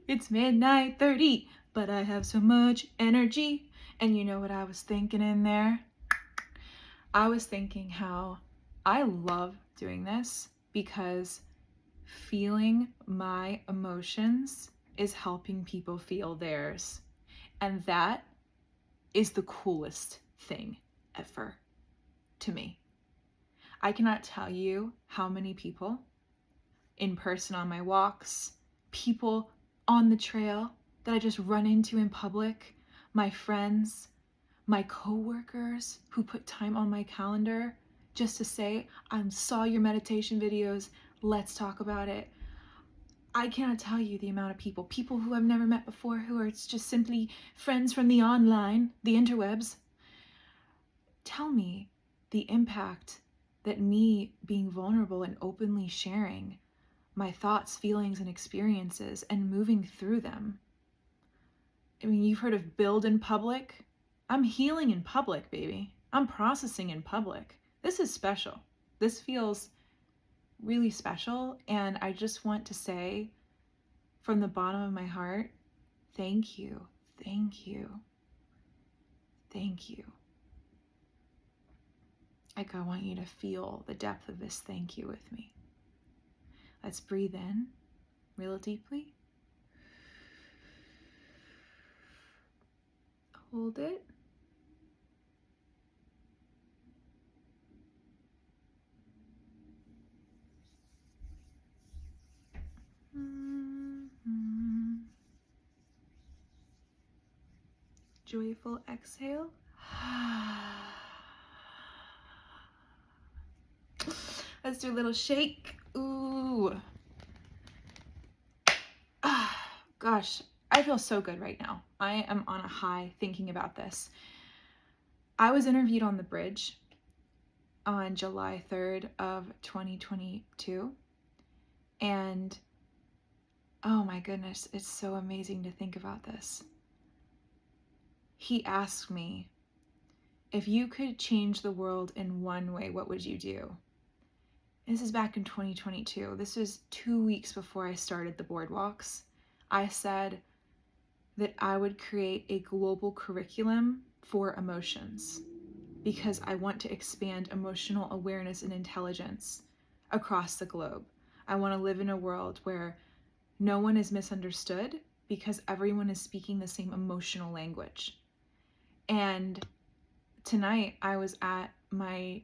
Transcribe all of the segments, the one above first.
It's midnight 30, but I have so much energy. And you know what I was thinking in there? I was thinking how I love doing this because feeling my emotions is helping people feel theirs. And that is the coolest thing ever to me. I cannot tell you how many people in person on my walks, people on the trail that I just run into in public, my friends, my coworkers who put time on my calendar just to say, I saw your meditation videos, let's talk about it. I cannot tell you the amount of people who I've never met before, who are just simply friends from the online, the interwebs, tell me the impact that me being vulnerable and openly sharing my thoughts, feelings, and experiences and moving through them. I mean, you've heard of build in public. I'm healing in public, baby. I'm processing in public. This is special. This feels really special. And I just want to say from the bottom of my heart, thank you, thank you, thank you. Like, I want you to feel the depth of this thank you with me. Let's breathe in real deeply. Hold it. Joyful exhale. Let's do a little shake. Ooh. Gosh, I feel so good right now. I am on a high thinking about this. I was interviewed on The Bridge on July 3rd of 2022. And oh my goodness, it's so amazing to think about this. He asked me, if you could change the world in one way, what would you do? This is back in 2022. This was 2 weeks before I started the boardwalks. I said that I would create a global curriculum for emotions because I want to expand emotional awareness and intelligence across the globe. I want to live in a world where no one is misunderstood because everyone is speaking the same emotional language. And tonight I was at my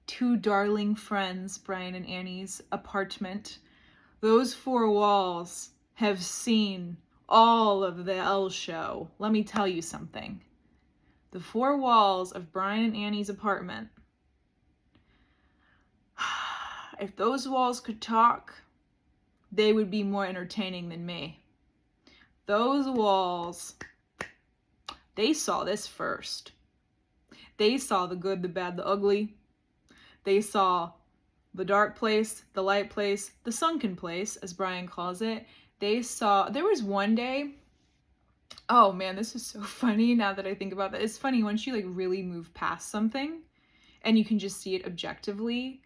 two darling friends, Brian and Annie's apartment. Those four walls have seen all of the Elle show. Let me tell you something. The four walls of Brian and Annie's apartment. If those walls could talk, they would be more entertaining than me. Those walls, they saw this first. They saw the good, the bad, the ugly. They saw the dark place, the light place, the sunken place, as Brian calls it. They saw, there was one day, oh man, this is so funny now that I think about that. It's funny once you like really move past something and you can just see it objectively.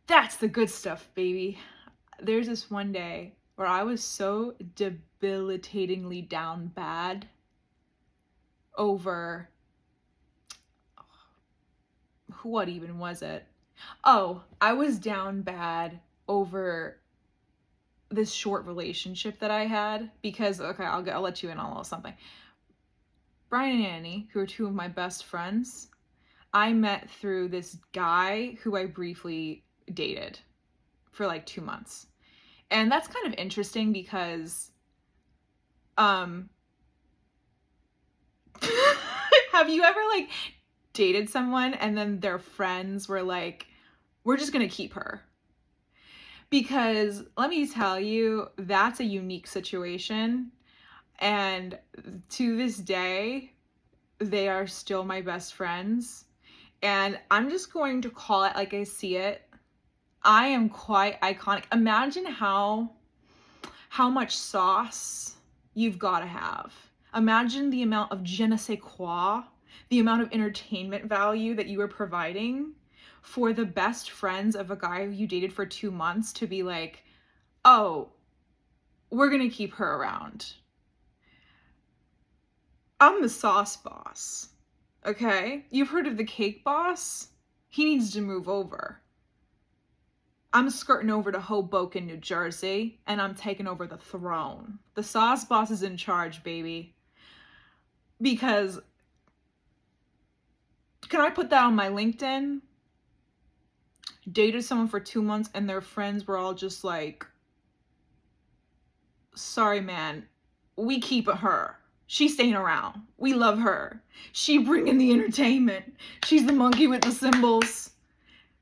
That's the good stuff, baby. There's this one day where I was so debilitatingly down bad over, what even was it? Oh, I was down bad over this short relationship that I had because, okay, I'll let you in on a little something. Brian and Annie, who are two of my best friends, I met through this guy who I briefly dated for like 2 months. And that's kind of interesting because, have you ever like dated someone and then their friends were like, we're just gonna keep her? Because let me tell you, that's a unique situation. And to this day, they are still my best friends. And I'm just going to call it like I see it. I am quite iconic. Imagine how much sauce you've got to have. Imagine the amount of je ne sais quoi, the amount of entertainment value that you are providing for the best friends of a guy who you dated for 2 months to be like, oh, we're gonna keep her around. I'm the sauce boss, okay? You've heard of the cake boss? He needs to move over. I'm skirting over to Hoboken, New Jersey, and I'm taking over the throne. The sauce boss is in charge, baby. Because, can I put that on my LinkedIn? Dated someone for 2 months and their friends were all just like, sorry, man, we keep her. She's staying around. We love her. She bringing the entertainment. She's the monkey with the cymbals.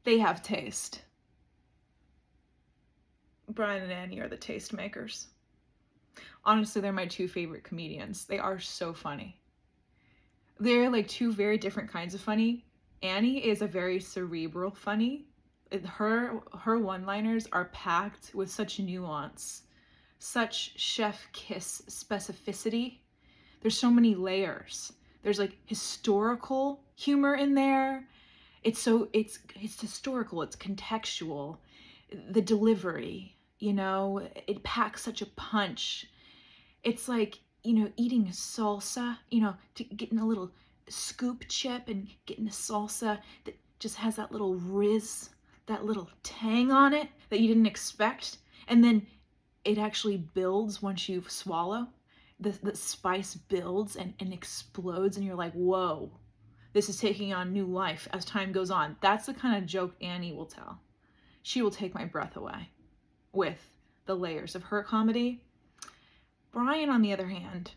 They have taste. Brian and Annie are the taste makers. Honestly, they're my 2 favorite comedians. They are so funny. They're like 2 very different kinds of funny. Annie is a very cerebral funny. Her one-liners are packed with such nuance, such chef kiss specificity. There's so many layers. There's like historical humor in there. It's historical, it's contextual. The delivery, you know, it packs such a punch. It's like, you know, eating salsa, you know, getting a little scoop chip and getting a salsa that just has that little rizz, that little tang on it that you didn't expect. And then it actually builds once you swallow. The spice builds and explodes, and you're like, whoa, this is taking on new life as time goes on. That's the kind of joke Annie will tell. She will take my breath away with the layers of her comedy. Brian, on the other hand,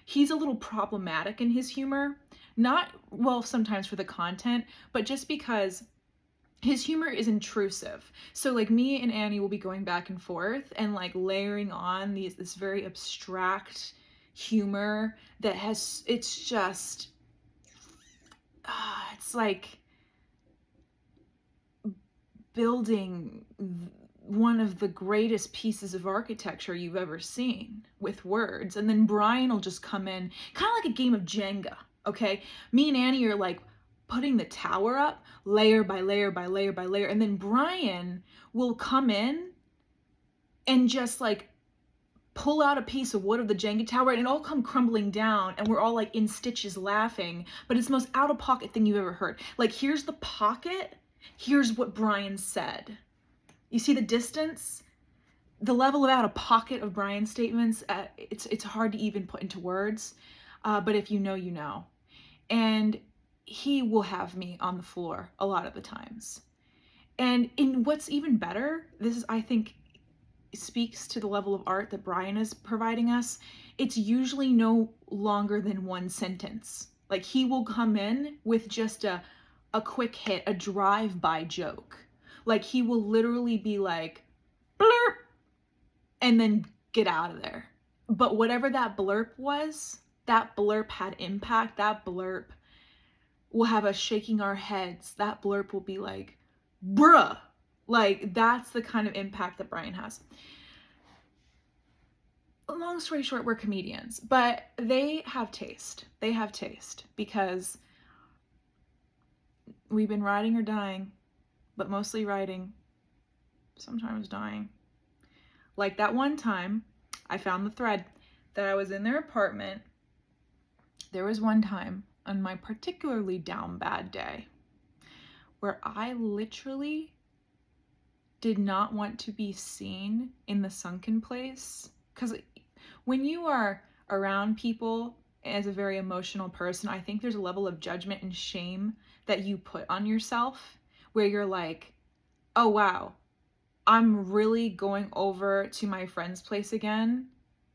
he's a little problematic in his humor. Not, well, sometimes for the content, but just because his humor is intrusive. So like me and Annie will be going back and forth and like layering on this very abstract humor that has, it's just, it's like building one of the greatest pieces of architecture you've ever seen with words. And then Brian will just come in, kind of like a game of Jenga, okay? Me and Annie are like putting the tower up layer by layer by layer by layer. And then Brian will come in and just like pull out a piece of wood of the Jenga tower and it all come crumbling down. And we're all like in stitches laughing, but it's the most out of pocket thing you've ever heard. Like, here's the pocket. Here's what Brian said. You see the distance? The level of out of pocket of Brian's statements, it's hard to even put into words. But if you know, you know. And he will have me on the floor a lot of the times. And in what's even better, this is, I think, speaks to the level of art that Brian is providing us. It's usually no longer than one sentence. Like, he will come in with just a quick hit, a drive-by joke. Like, he will literally be like, blurp, and then get out of there. But whatever that blurp was, that blurp had impact. That blurp will have us shaking our heads. That blurp will be like, bruh. Like, that's the kind of impact that Brian has. Long story short, we're comedians, but they have taste. They have taste because we've been riding or dying, but mostly riding, sometimes dying. Like that one time, I found the thread that I was in their apartment. There was one time on my particularly down bad day where I literally did not want to be seen in the sunken place. Because when you are around people as a very emotional person, I think there's a level of judgment and shame that you put on yourself where you're like, oh wow, I'm really going over to my friend's place again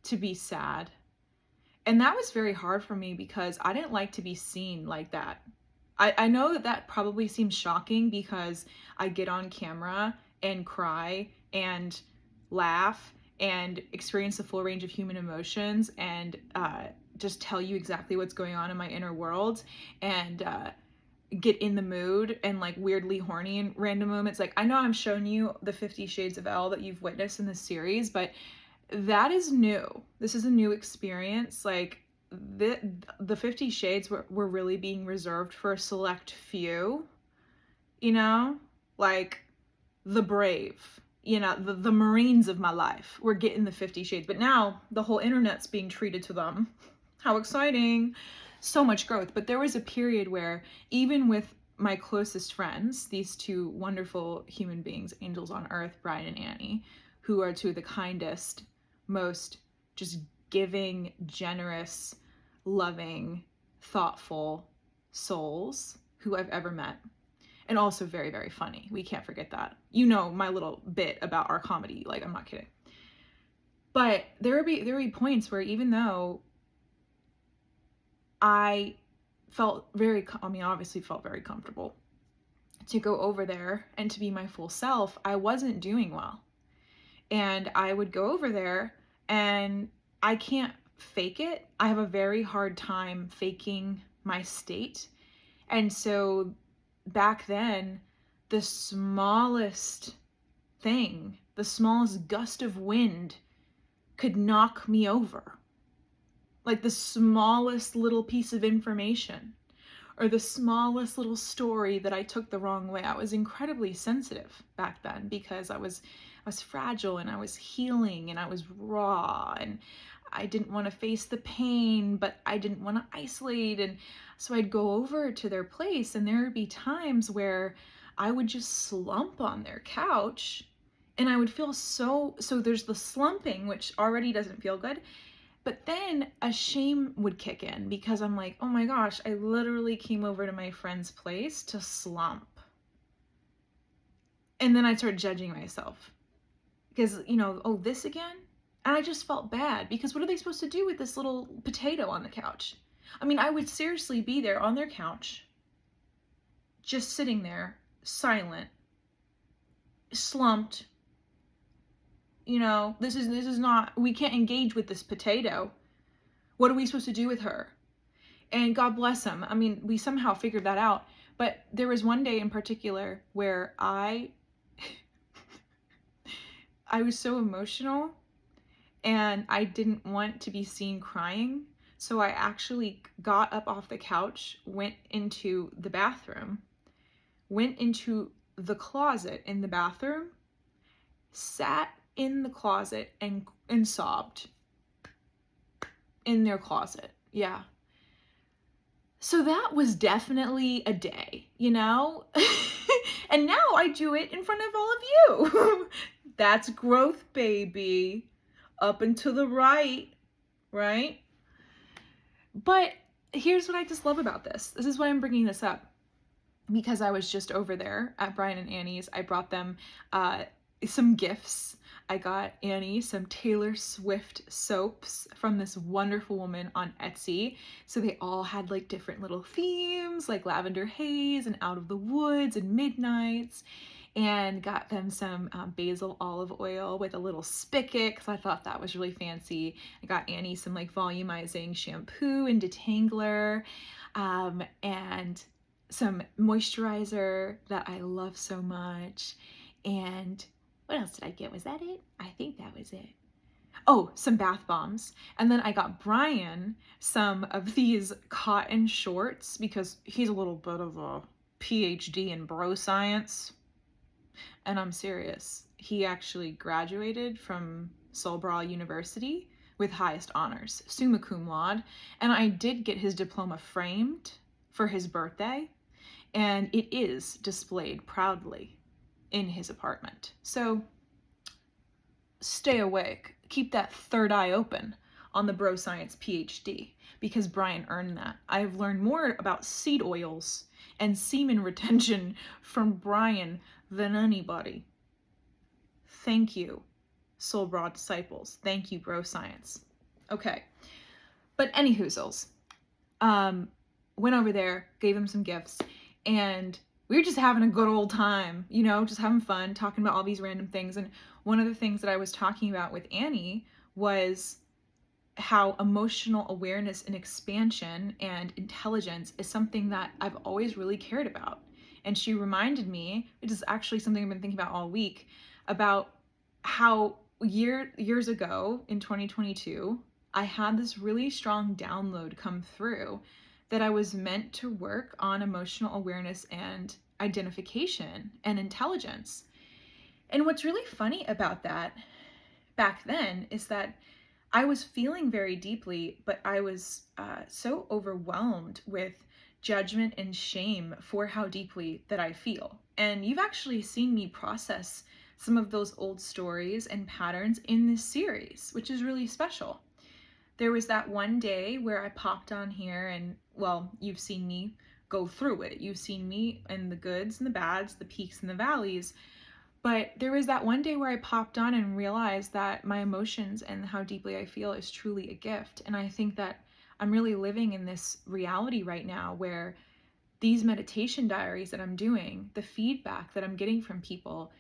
to be sad. And that was very hard for me because I didn't like to be seen like that. I know that probably seems shocking because I get on camera and cry and laugh and experience the full range of human emotions and just tell you exactly what's going on in my inner world and get in the mood and like weirdly horny in random moments. Like, I know I'm showing you the 50 Shades of Elle that you've witnessed in this series, but that is new. This is a new experience. Like, the 50 Shades were really being reserved for a select few, you know, like the brave, the Marines of my life were getting the 50 Shades, but now the whole internet's being treated to them. How exciting. So much growth. But there was a period where even with my closest friends, these two wonderful human beings, angels on earth, Brian and Annie, who are two of the kindest, most just giving, generous, loving, thoughtful souls who I've ever met. And also very, very funny. We can't forget that. You know my little bit about our comedy. Like, I'm not kidding. But there would be points where even though I obviously felt very comfortable to go over there and to be my full self, I wasn't doing well. And I would go over there and I can't fake it. I have a very hard time faking my state. And so back then, the smallest thing, the smallest gust of wind could knock me over. Like the smallest little piece of information or the smallest little story that I took the wrong way. I was incredibly sensitive back then because I was fragile and I was healing and I was raw and I didn't want to face the pain, but I didn't want to isolate. And so I'd go over to their place and there would be times where I would just slump on their couch and I would feel so there's the slumping, which already doesn't feel good. But then a shame would kick in because I'm like, oh my gosh, I literally came over to my friend's place to slump. And then I'd start judging myself because, oh, this again? And I just felt bad because what are they supposed to do with this little potato on the couch? I mean, I would seriously be there on their couch, just sitting there, silent, slumped. This is not, we can't engage with this potato. What are we supposed to do with her? And God bless them. I mean, we somehow figured that out. But there was one day in particular where I was so emotional and I didn't want to be seen crying. So I actually got up off the couch, went into the bathroom, went into the closet in the bathroom, sat in the closet and sobbed in their closet. Yeah. So that was definitely a day, And now I do it in front of all of you. That's growth, baby. Up and to the right, right? But here's what I just love about this. This is why I'm bringing this up. Because I was just over there at Brian and Annie's. I brought them some gifts. I got Annie some Taylor Swift soaps from this wonderful woman on Etsy. So they all had like different little themes, like Lavender Haze and Out of the Woods and Midnights. And got them some basil olive oil with a little spigot because I thought that was really fancy. I got Annie some like volumizing shampoo and detangler and some moisturizer that I love so much. And what else did I get? Was that it? I think that was it. Oh, some bath bombs. And then I got Brian some of these cotton shorts because he's a little bit of a PhD in bro science. And I'm serious. He actually graduated from Solbra University with highest honors, summa cum laude. And I did get his diploma framed for his birthday. And it is displayed proudly in his apartment. So stay awake. Keep that third eye open on the bro science PhD because Brian earned that. I've learned more about seed oils and semen retention from Brian than anybody. Thank you, Soul Broad disciples. Thank you, bro science. Okay, but anywhoozles, went over there, gave him some gifts, and we were just having a good old time, just having fun, talking about all these random things. And one of the things that I was talking about with Annie was how emotional awareness and expansion and intelligence is something that I've always really cared about. And she reminded me, it is actually something I've been thinking about all week, about how years ago in 2022, I had this really strong download come through that I was meant to work on emotional awareness and identification and intelligence. And what's really funny about that back then is that I was feeling very deeply, but I was so overwhelmed with judgment and shame for how deeply that I feel. And you've actually seen me process some of those old stories and patterns in this series, which is really special. There was that one day where I popped on here and, well, you've seen me go through it. You've seen me in the goods and the bads, the peaks and the valleys. But there was that one day where I popped on and realized that my emotions and how deeply I feel is truly a gift. And I think that I'm really living in this reality right now where these meditation diaries that I'm doing, the feedback that I'm getting from people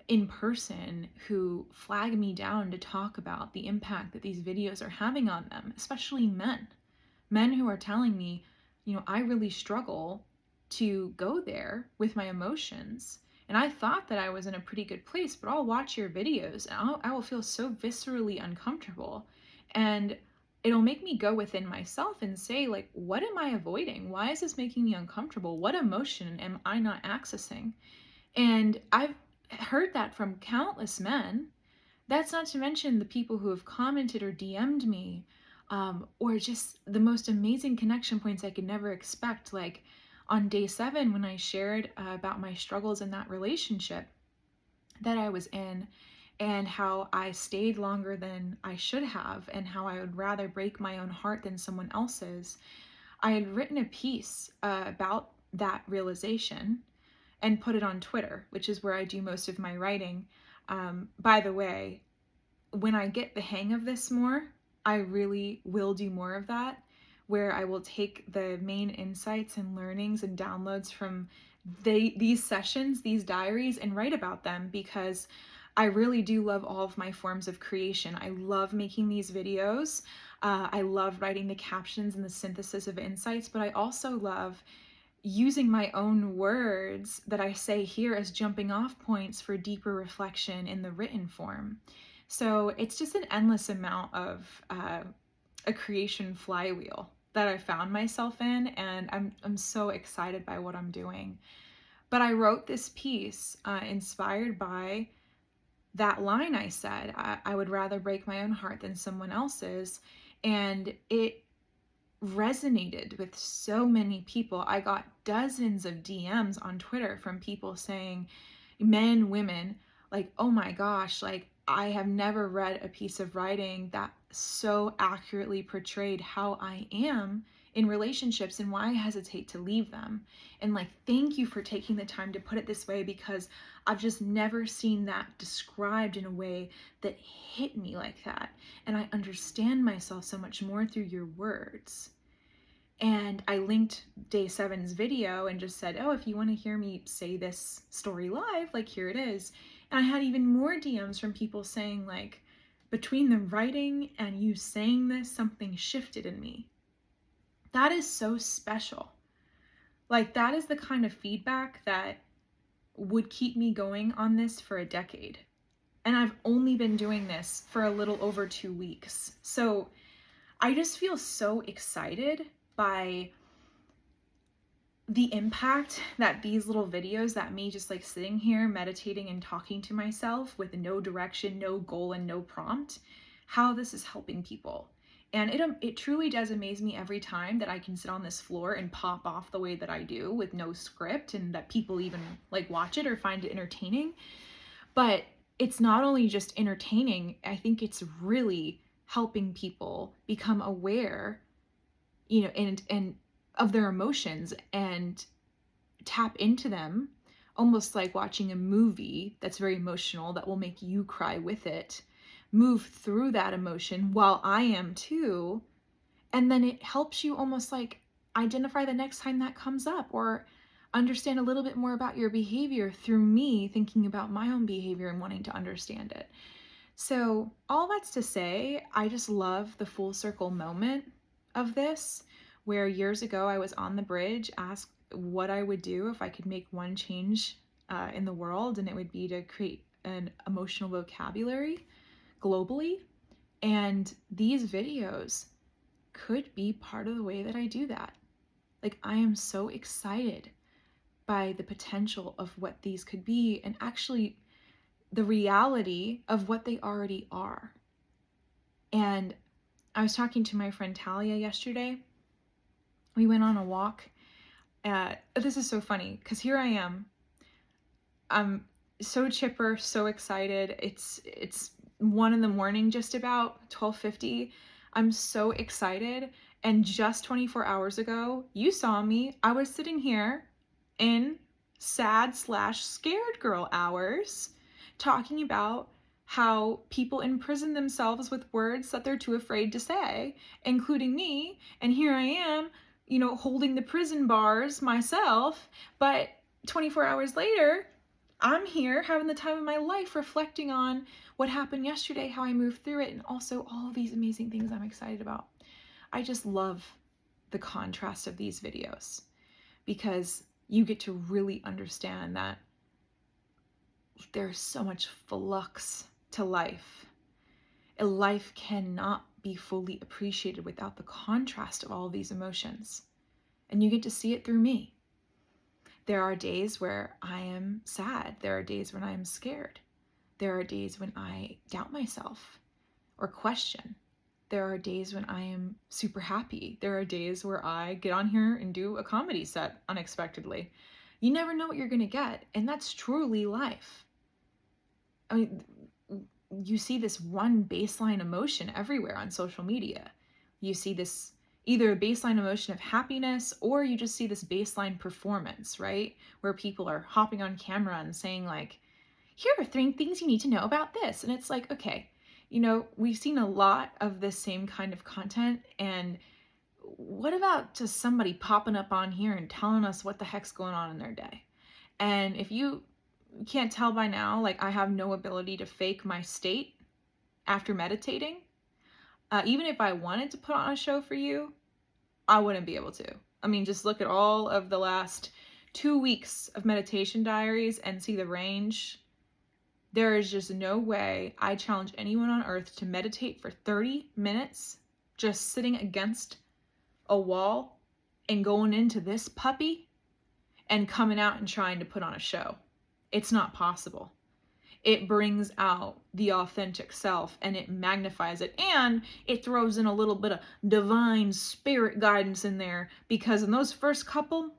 in person who flag me down to talk about the impact that these videos are having on them, especially men who are telling me, I really struggle to go there with my emotions. And I thought that I was in a pretty good place, but I'll watch your videos and I will feel so viscerally uncomfortable. And it'll make me go within myself and say, like, what am I avoiding? Why is this making me uncomfortable? What emotion am I not accessing? And I've heard that from countless men. That's not to mention the people who have commented or DM'd me, or just the most amazing connection points I could never expect. Like on day 7, when I shared about my struggles in that relationship that I was in, and how I stayed longer than I should have, and how I would rather break my own heart than someone else's. I had written a piece about that realization and put it on Twitter, which is where I do most of my writing. By the way, when I get the hang of this more, I really will do more of that, where I will take the main insights and learnings and downloads from these sessions, these diaries, and write about them, because I really do love all of my forms of creation. I love making these videos. I love writing the captions and the synthesis of insights, but I also love using my own words that I say here as jumping off points for deeper reflection in the written form. So it's just an endless amount of a creation flywheel that I found myself in, and I'm so excited by what I'm doing. But I wrote this piece inspired by that line I said, I would rather break my own heart than someone else's, and it resonated with so many people. I got dozens of DMs on Twitter from people saying, men, women, like, oh my gosh, like, I have never read a piece of writing that so accurately portrayed how I am in relationships and why I hesitate to leave them. And like, thank you for taking the time to put it this way, because I've just never seen that described in a way that hit me like that. And I understand myself so much more through your words. And I linked day 7's video and just said, oh, if you want to hear me say this story live, like, here it is. And I had even more DMs from people saying, like, between the writing and you saying this, something shifted in me. That is so special. Like, that is the kind of feedback that would keep me going on this for a decade. And I've only been doing this for a little over 2 weeks. So I just feel so excited by the impact that these little videos, that me just like sitting here meditating and talking to myself with no direction, no goal, and no prompt, how this is helping people. And it truly does amaze me every time that I can sit on this floor and pop off the way that I do with no script, and that people even like watch it or find it entertaining. But it's not only just entertaining, I think it's really helping people become aware, and of their emotions and tap into them, almost like watching a movie that's very emotional that will make you cry with it, move through that emotion while I am too. And then it helps you almost like identify the next time that comes up, or understand a little bit more about your behavior through me thinking about my own behavior and wanting to understand it. So all that's to say, I just love the full circle moment of this, where years ago I was on the bridge, asked what I would do if I could make one change in the world, and it would be to create an emotional vocabulary globally. And these videos could be part of the way that I do that. Like, I am so excited by the potential of what these could be, and actually the reality of what they already are. And I was talking to my friend Talia yesterday. We went on a walk. This is so funny because here I am. I'm so chipper, so excited. It's 1 a.m, just about 12:50. I'm so excited. And just 24 hours ago, you saw me. I was sitting here in sad/scared girl hours talking about how people imprison themselves with words that they're too afraid to say, including me. And here I am, holding the prison bars myself. But 24 hours later, I'm here having the time of my life, reflecting on what happened yesterday, how I moved through it, and also all of these amazing things I'm excited about. I just love the contrast of these videos because you get to really understand that there's so much flux to life. A life cannot be fully appreciated without the contrast of all of these emotions. And you get to see it through me. There are days where I am sad. There are days when I am scared. There are days when I doubt myself or question. There are days when I am super happy. There are days where I get on here and do a comedy set unexpectedly. You never know what you're going to get, and that's truly life. I mean, you see this one baseline emotion everywhere on social media. You see this either a baseline emotion of happiness, or you just see this baseline performance, right? Where people are hopping on camera and saying like, here are 3 things you need to know about this. And it's like, okay, we've seen a lot of this same kind of content. And what about just somebody popping up on here and telling us what the heck's going on in their day? And if you can't tell by now, like, I have no ability to fake my state after meditating. Even if I wanted to put on a show for you, I wouldn't be able to. I mean, just look at all of the last 2 weeks of meditation diaries and see the range. There is just no way. I challenge anyone on earth to meditate for 30 minutes, just sitting against a wall and going into this puppy and coming out and trying to put on a show. It's not possible. It brings out the authentic self and it magnifies it, and it throws in a little bit of divine spirit guidance in there, because in those first couple,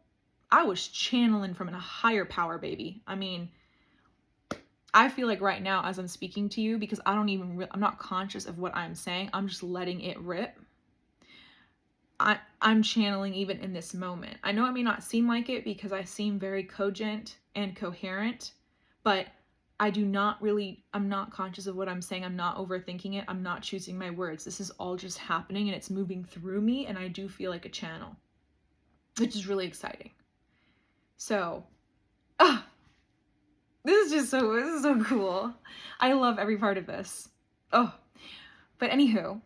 I was channeling from a higher power, baby. I mean, I feel like right now as I'm speaking to you, because I'm not conscious of what I'm saying, I'm just letting it rip. I'm channeling even in this moment. I know it may not seem like it because I seem very cogent and coherent, but I'm not conscious of what I'm saying. I'm not overthinking it. I'm not choosing my words. This is all just happening and it's moving through me, and I do feel like a channel, which is really exciting. So, this is so cool. I love every part of this. But anywho,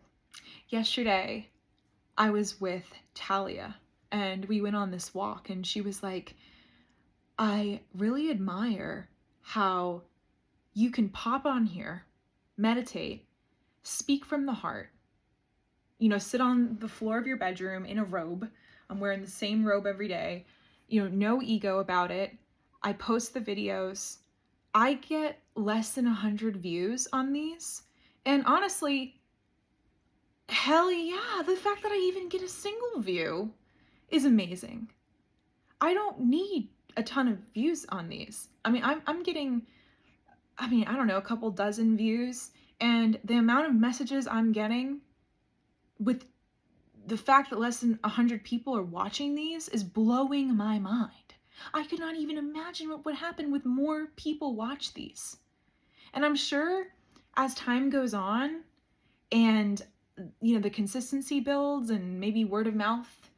yesterday I was with Talia and we went on this walk, and she was like, I really admire how you can pop on here, meditate, speak from the heart, sit on the floor of your bedroom in a robe. I'm wearing the same robe every day, no ego about it. I post the videos. I get less than 100 views on these. And honestly, hell yeah, the fact that I even get a single view is amazing. I don't need a ton of views on these. I mean, I'm getting, I don't know, a couple dozen views, and the amount of messages I'm getting with the fact that less than 100 people are watching these is blowing my mind. I could not even imagine what would happen with more people watch these. And I'm sure as time goes on and, the consistency builds and maybe word of mouth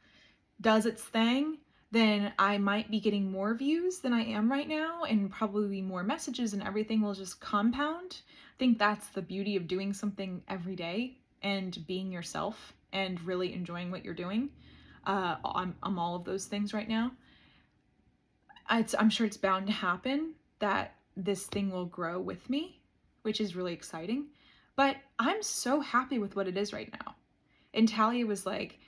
does its thing, then I might be getting more views than I am right now, and probably more messages, and everything will just compound. I think that's the beauty of doing something every day and being yourself and really enjoying what you're doing. I'm all of those things right now. I'm sure it's bound to happen that this thing will grow with me, which is really exciting. But I'm so happy with what it is right now. And Talia was like,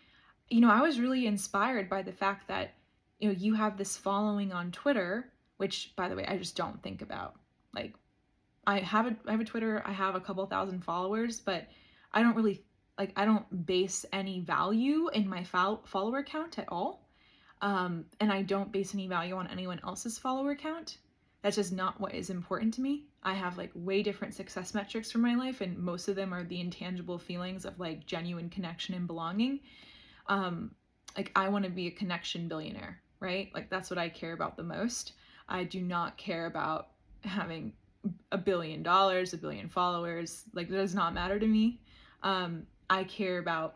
I was really inspired by the fact that, you have this following on Twitter, which, by the way, I just don't think about. Like, I have a Twitter, I have a couple thousand followers, but I don't really, like, I don't base any value in my follower count at all. And I don't base any value on anyone else's follower count. That's just not what is important to me. I have like way different success metrics for my life, and most of them are the intangible feelings of like genuine connection and belonging. Like, I want to be a connection billionaire, right? Like, that's what I care about the most. I do not care about having $1 billion, a billion followers. Like, that does not matter to me. I care about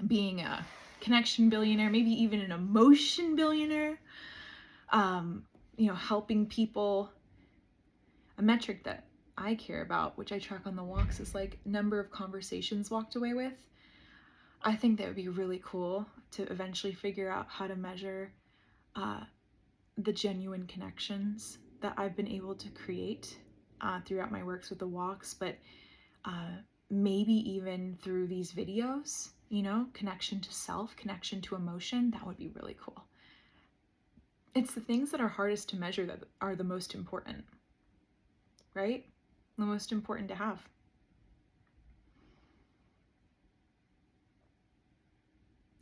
being a connection billionaire, maybe even an emotion billionaire. Helping people. A metric that I care about, which I track on the walks, is like number of conversations walked away with. I think that would be really cool to eventually figure out how to measure the genuine connections that I've been able to create throughout my works with the walks, but maybe even through these videos, connection to self, connection to emotion. That would be really cool. It's the things that are hardest to measure that are the most important, right? The most important to have.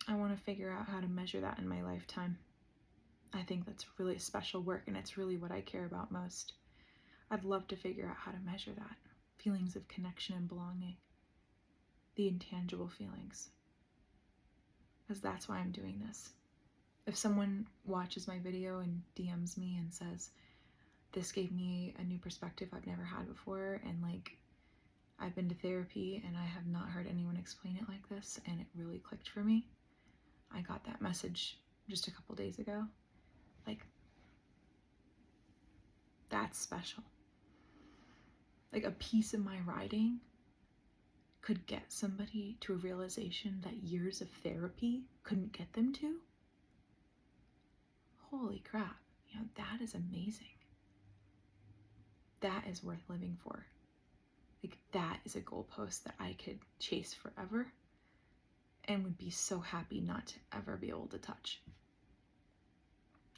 I want to figure out how to measure that in my lifetime. I think that's really special work, and it's really what I care about most. I'd love to figure out how to measure that. Feelings of connection and belonging. The intangible feelings. Because that's why I'm doing this. If someone watches my video and DMs me and says, this gave me a new perspective I've never had before, and like, I've been to therapy and I have not heard anyone explain it like this, and it really clicked for me. I got that message just a couple days ago. Like, that's special. Like, a piece of my writing could get somebody to a realization that years of therapy couldn't get them to. Holy crap, that is amazing. That is worth living for. Like, that is a goalpost that I could chase forever and would be so happy not to ever be able to touch.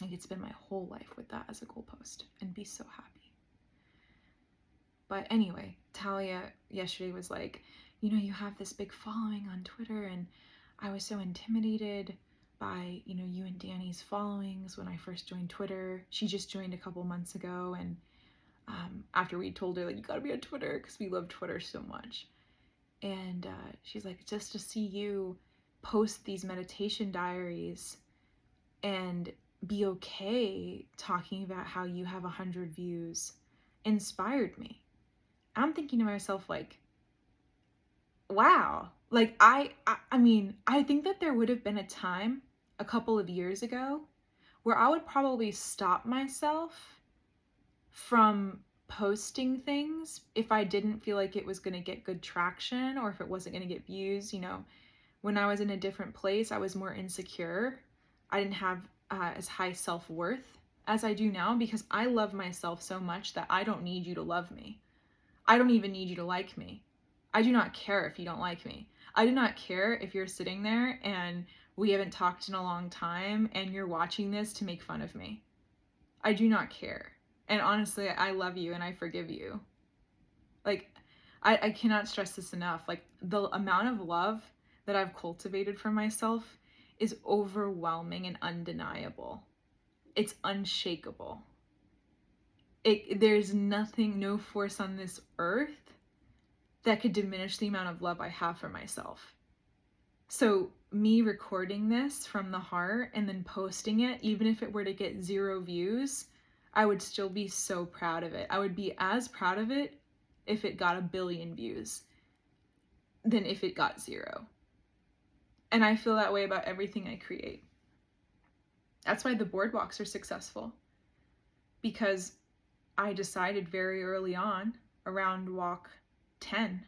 I could spend my whole life with that as a goalpost and be so happy. But anyway, Talia yesterday was like, you have this big following on Twitter, and I was so intimidated by, you and Danny's followings when I first joined Twitter. She just joined a couple months ago, and after we told her, like, you gotta be on Twitter because we love Twitter so much. And she's like, just to see you post these meditation diaries and be okay talking about how you have 100 views inspired me. I'm thinking to myself, like, wow. Like, I mean, I think that there would have been a time a couple of years ago where I would probably stop myself from posting things if I didn't feel like it was going to get good traction, or if it wasn't going to get views. When I was in a different place, I was more insecure. I didn't have as high self-worth as I do now, because I love myself so much that I don't need you to love me. I don't even need you to like me. I do not care if you don't like me. I do not care if you're sitting there and we haven't talked in a long time and you're watching this to make fun of me. I do not care. And honestly, I love you and I forgive you. Like, I cannot stress this enough. Like, the amount of love that I've cultivated for myself is overwhelming and undeniable. It's unshakable. There's nothing, no force on this earth that could diminish the amount of love I have for myself. So me recording this from the heart and then posting it, even if it were to get 0 views, I would still be so proud of it. I would be as proud of it if it got 1 billion views than if it got 0. And I feel that way about everything I create. That's why the boardwalks are successful. Because I decided very early on, around walk 10,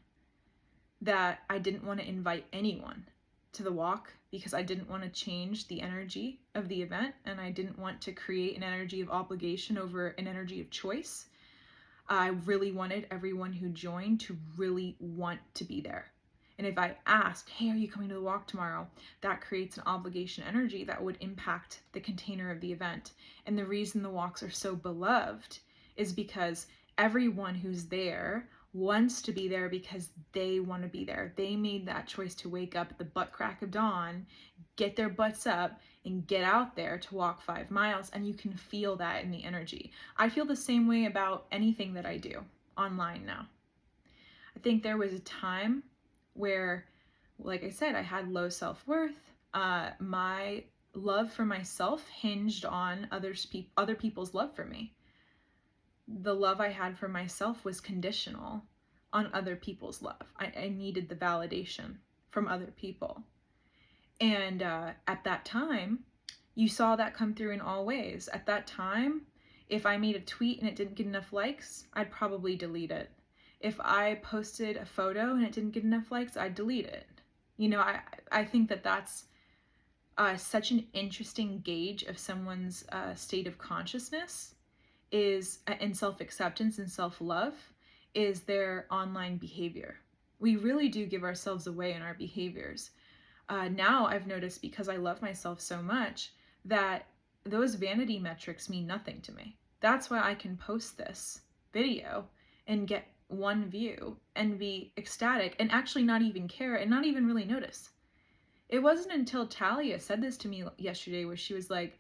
that I didn't want to invite anyone to the walk, because I didn't want to change the energy of the event, and I didn't want to create an energy of obligation over an energy of choice. I really wanted everyone who joined to really want to be there. And if I asked, hey, are you coming to the walk tomorrow? That creates an obligation energy that would impact the container of the event. And the reason the walks are so beloved is because everyone who's there wants to be there because they want to be there. They made that choice to wake up at the butt crack of dawn, get their butts up, and get out there to walk 5 miles. And you can feel that in the energy. I feel the same way about anything that I do online now. I think there was a time where, like I said, I had low self-worth. My love for myself hinged on other people's love for me. The love I had for myself was conditional on other people's love. I needed the validation from other people. And at that time, you saw that come through in all ways. At that time, if I made a tweet and it didn't get enough likes, I'd probably delete it. If I posted a photo and it didn't get enough likes, I'd delete it. You know, I think that that's such an interesting gauge of someone's state of consciousness is in self-acceptance and self-love is their online behavior. We really do give ourselves away in our behaviors. Now I've noticed, because I love myself so much, that those vanity metrics mean nothing to me. That's why I can post this video and get 1 view and be ecstatic and actually not even care and not even really notice. It wasn't until Talia said this to me yesterday, where she was like,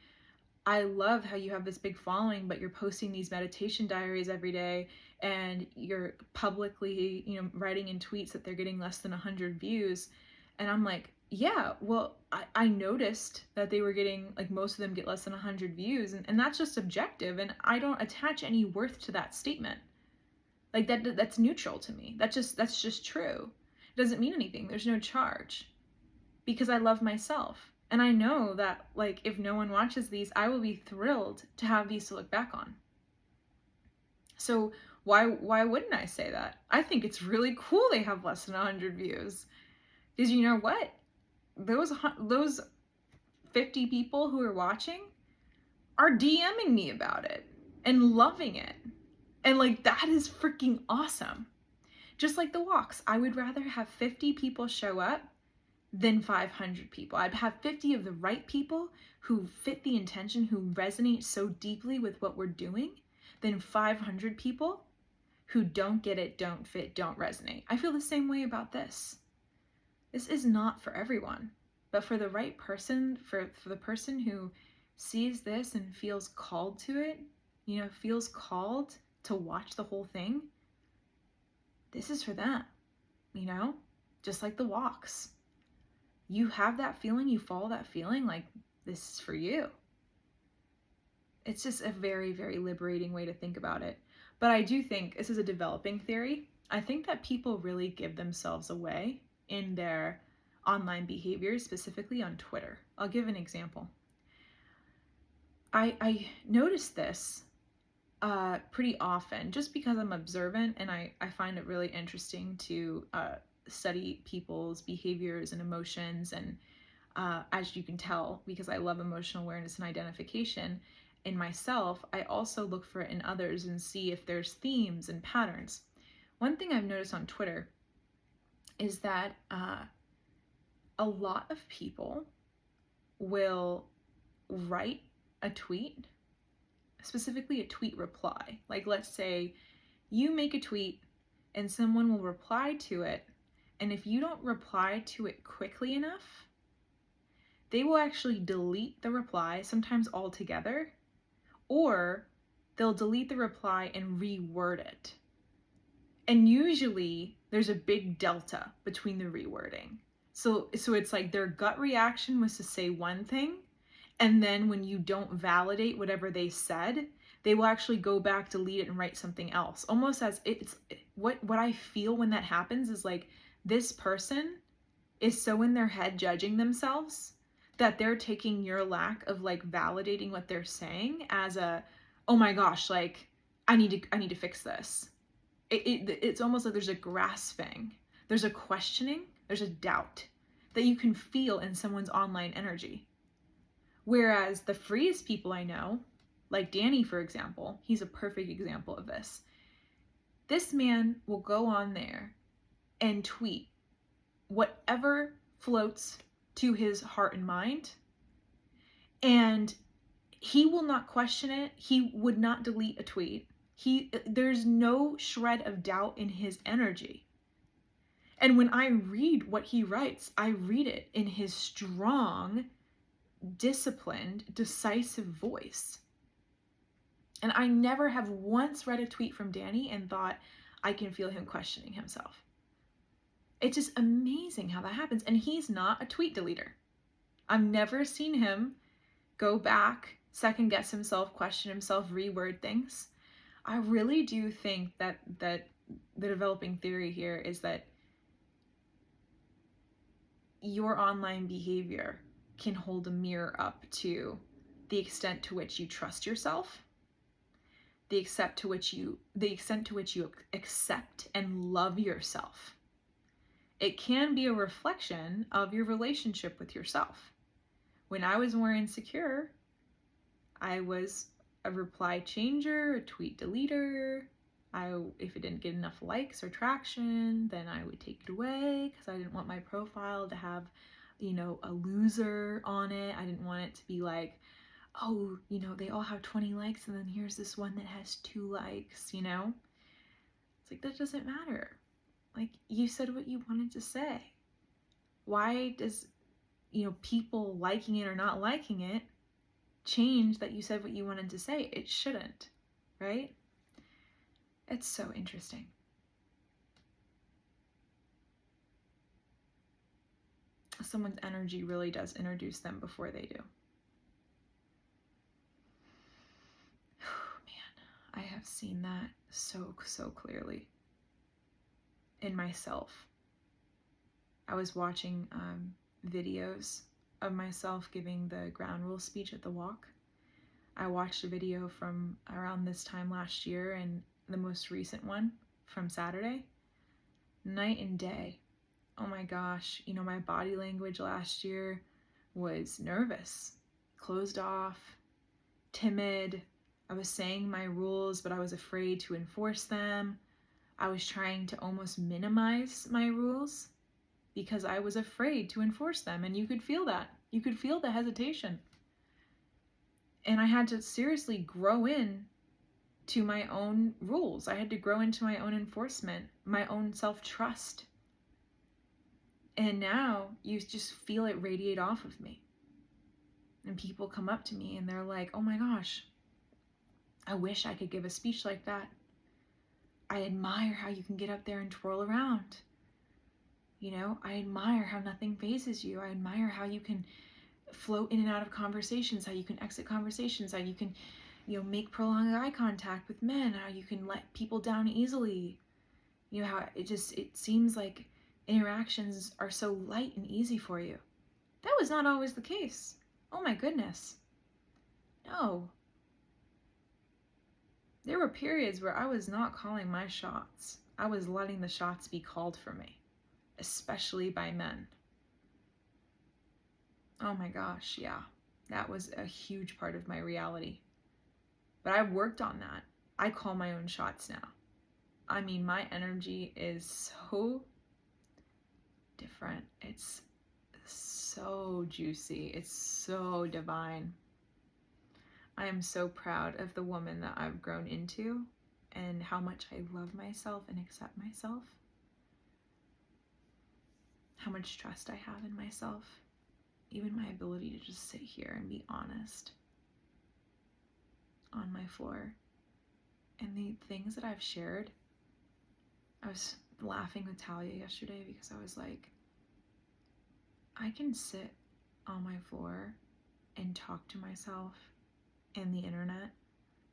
I love how you have this big following, but you're posting these meditation diaries every day and you're publicly, writing in tweets that they're getting less than 100 views. And I'm like, yeah, well, I noticed that they were getting, like, most of them get less than 100 views, and that's just objective, and I don't attach any worth to that statement. Like, that's neutral to me. That's just true. It doesn't mean anything. There's no charge, because I love myself. And I know that, like, if no one watches these, I will be thrilled to have these to look back on. So why wouldn't I say that? I think it's really cool they have less than 100 views. Because you know what? Those 50 people who are watching are DMing me about it and loving it. And, like, that is freaking awesome. Just like the walks, I would rather have 50 people show up than 500 people. I'd have 50 of the right people who fit the intention, who resonate so deeply with what we're doing, than 500 people who don't get it, don't fit, don't resonate. I feel the same way about this. This is not for everyone, but for the right person, for the person who sees this and feels called to it, feels called to watch the whole thing, this is for them, just like the walks. You have that feeling, you follow that feeling, like, this is for you. It's just a very, very liberating way to think about it. But I do think, this is a developing theory, I think that people really give themselves away in their online behaviors, specifically on Twitter. I'll give an example. I notice this pretty often, just because I'm observant, and I find it really interesting to study people's behaviors and emotions, and as you can tell, because I love emotional awareness and identification in myself, I also look for it in others and see if there's themes and patterns. One thing I've noticed on Twitter is that a lot of people will write a tweet, specifically a tweet reply. Like, let's say you make a tweet and someone will reply to it, and if you don't reply to it quickly enough, they will actually delete the reply, sometimes altogether, or they'll delete the reply and reword it. And usually there's a big delta between the rewording. So it's like their gut reaction was to say one thing, and then when you don't validate whatever they said, they will actually go back, delete it, and write something else. Almost as it's what I feel when that happens is like, this person is so in their head judging themselves that they're taking your lack of, like, validating what they're saying as a, oh my gosh, like, I need to fix this. It's almost like there's a grasping, there's a questioning, there's a doubt that you can feel in someone's online energy. Whereas the freest people I know, like Danny, for example, he's a perfect example of this. This man will go on there and tweet whatever floats to his heart and mind, and he will not question it. He would not delete a tweet. There's no shred of doubt in his energy. And when I read what he writes, I read it in his strong, disciplined, decisive voice. And I never have once read a tweet from Danny and thought, I can feel him questioning himself. It's just amazing how that happens. And he's not a tweet deleter. I've never seen him go back, second guess himself, question himself, reword things. I really do think that the developing theory here is that your online behavior can hold a mirror up to the extent to which you trust yourself, the extent to which you accept and love yourself. It can be a reflection of your relationship with yourself. When I was more insecure, I was a reply changer, a tweet deleter. If it didn't get enough likes or traction, then I would take it away because I didn't want my profile to have, a loser on it. I didn't want it to be like, oh, they all have 20 likes and then here's this one that has 2 likes, It's like, that doesn't matter. Like, you said what you wanted to say. Why does, people liking it or not liking it change that you said what you wanted to say? It shouldn't, right? It's so interesting. Someone's energy really does introduce them before they do. Man, I have seen that so clearly in myself. I was watching videos of myself giving the ground rule speech at the walk. I watched a video from around this time last year and the most recent one from Saturday. Night and day. Oh my gosh, my body language last year was nervous, closed off, timid. I was saying my rules, but I was afraid to enforce them. I was trying to almost minimize my rules because I was afraid to enforce them. And you could feel that. You could feel the hesitation. And I had to seriously grow in to my own rules. I had to grow into my own enforcement, my own self-trust. And now you just feel it radiate off of me. And people come up to me and they're like, oh my gosh, I wish I could give a speech like that. I admire how you can get up there and twirl around. I admire how nothing phases you. I admire how you can float in and out of conversations, how you can exit conversations, how you can, make prolonged eye contact with men, how you can let people down easily. How it seems like interactions are so light and easy for you. That was not always the case. Oh my goodness. No. There were periods where I was not calling my shots. I was letting the shots be called for me, especially by men. Oh my gosh, yeah. That was a huge part of my reality. But I've worked on that. I call my own shots now. I mean, my energy is so different. It's so juicy. It's so divine. I am so proud of the woman that I've grown into and how much I love myself and accept myself. How much trust I have in myself. Even my ability to just sit here and be honest on my floor. And the things that I've shared, I was laughing with Talia yesterday because I was like, I can sit on my floor and talk to myself and the internet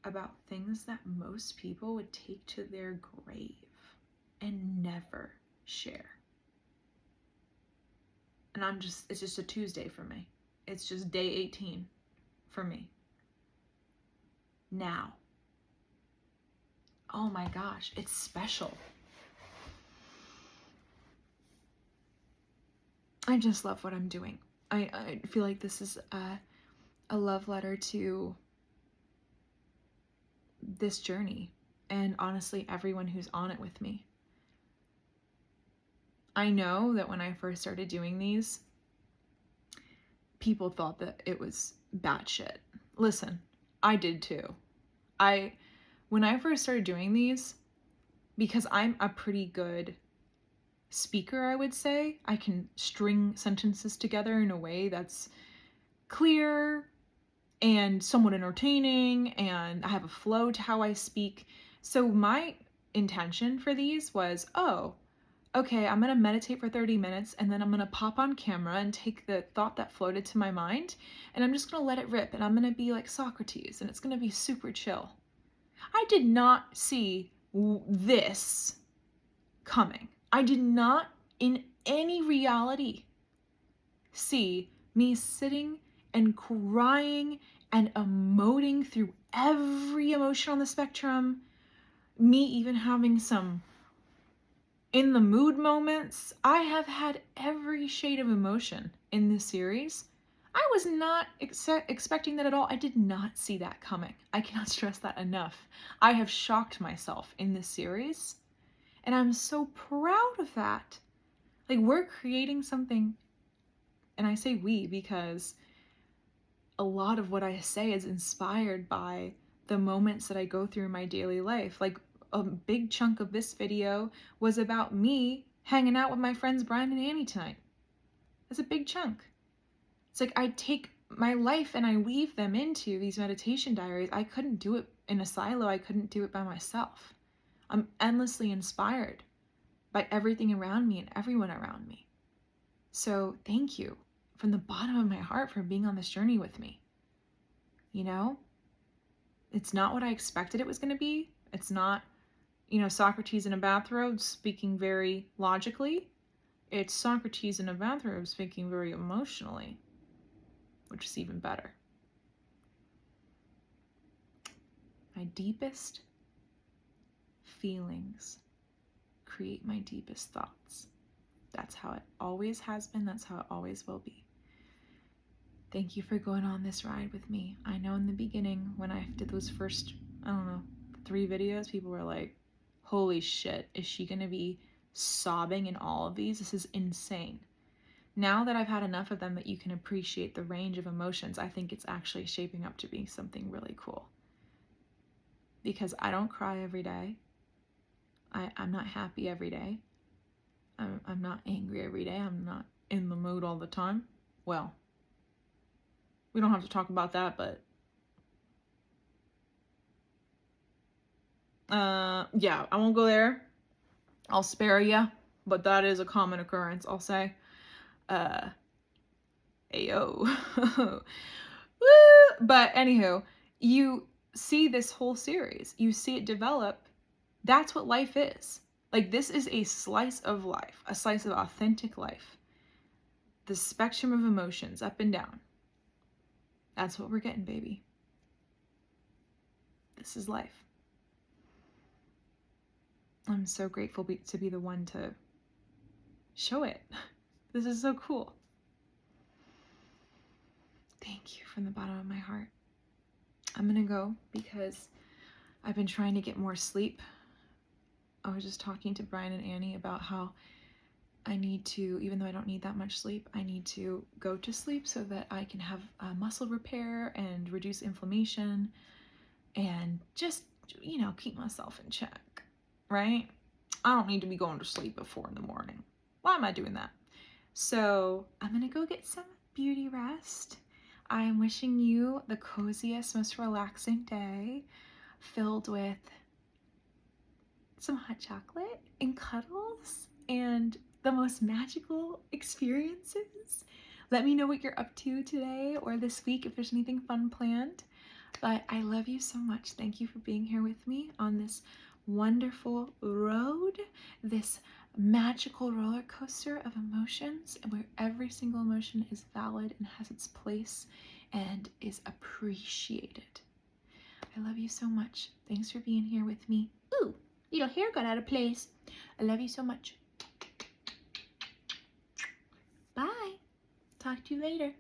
about things that most people would take to their grave and never share. And it's just a Tuesday for me. It's just day 18 for me. Now. Oh my gosh, it's special. I just love what I'm doing. I feel like this is a love letter to this journey and honestly everyone who's on it with me. I know that when I first started doing these, people thought that it was batshit. Listen, I did too. when I first started doing these, because I'm a pretty good speaker, I would say, I can string sentences together in a way that's clear and somewhat entertaining, and I have a flow to how I speak. So my intention for these was, oh, okay, I'm going to meditate for 30 minutes and then I'm going to pop on camera and take the thought that floated to my mind and I'm just going to let it rip and I'm going to be like Socrates and it's going to be super chill. I did not see this coming. I did not in any reality see me sitting and crying and emoting through every emotion on the spectrum, me even having some in the mood moments. I have had every shade of emotion in this series. I was not expecting that at all. I did not see that coming. I cannot stress that enough. I have shocked myself in this series, and I'm so proud of that. Like, we're creating something, and I say we because a lot of what I say is inspired by the moments that I go through in my daily life. Like, a big chunk of this video was about me hanging out with my friends Brian and Annie tonight. That's a big chunk. It's like I take my life and I weave them into these meditation diaries. I couldn't do it in a silo. I couldn't do it by myself. I'm endlessly inspired by everything around me and everyone around me. So thank you from the bottom of my heart for being on this journey with me. You know, it's not what I expected it was going to be. It's not, Socrates in a bathrobe speaking very logically. It's Socrates in a bathrobe speaking very emotionally, which is even better. My deepest feelings create my deepest thoughts. That's how it always has been. That's how it always will be. Thank you for going on this ride with me. I know in the beginning when I did those first, 3 videos, people were like, holy shit, is she going to be sobbing in all of these? This is insane. Now that I've had enough of them that you can appreciate the range of emotions, I think it's actually shaping up to be something really cool. Because I don't cry every day. I'm not happy every day. I'm not angry every day. I'm not in the mood all the time. Well, we don't have to talk about that, but yeah, I won't go there. I'll spare ya, but that is a common occurrence, I'll say. Ayo. But anywho, you see this whole series, you see it develop. That's what life is. Like, this is a slice of life, a slice of authentic life. The spectrum of emotions up and down. That's what we're getting, baby. This is life. I'm so grateful to be the one to show it. This is so cool. Thank you from the bottom of my heart. I'm gonna go because I've been trying to get more sleep. I was just talking to Brian and Annie about how I need to, even though I don't need that much sleep, I need to go to sleep so that I can have muscle repair and reduce inflammation and just, keep myself in check, right? I don't need to be going to sleep at 4 a.m. Why am I doing that? So I'm gonna go get some beauty rest. I am wishing you the coziest, most relaxing day filled with some hot chocolate and cuddles and the most magical experiences. Let me know what you're up to today or this week if there's anything fun planned. But I love you so much. Thank you for being here with me on this wonderful road, this magical roller coaster of emotions where every single emotion is valid and has its place and is appreciated. I love you so much. Thanks for being here with me. Ooh, little hair got out of place. I love you so much. Bye. Talk to you later.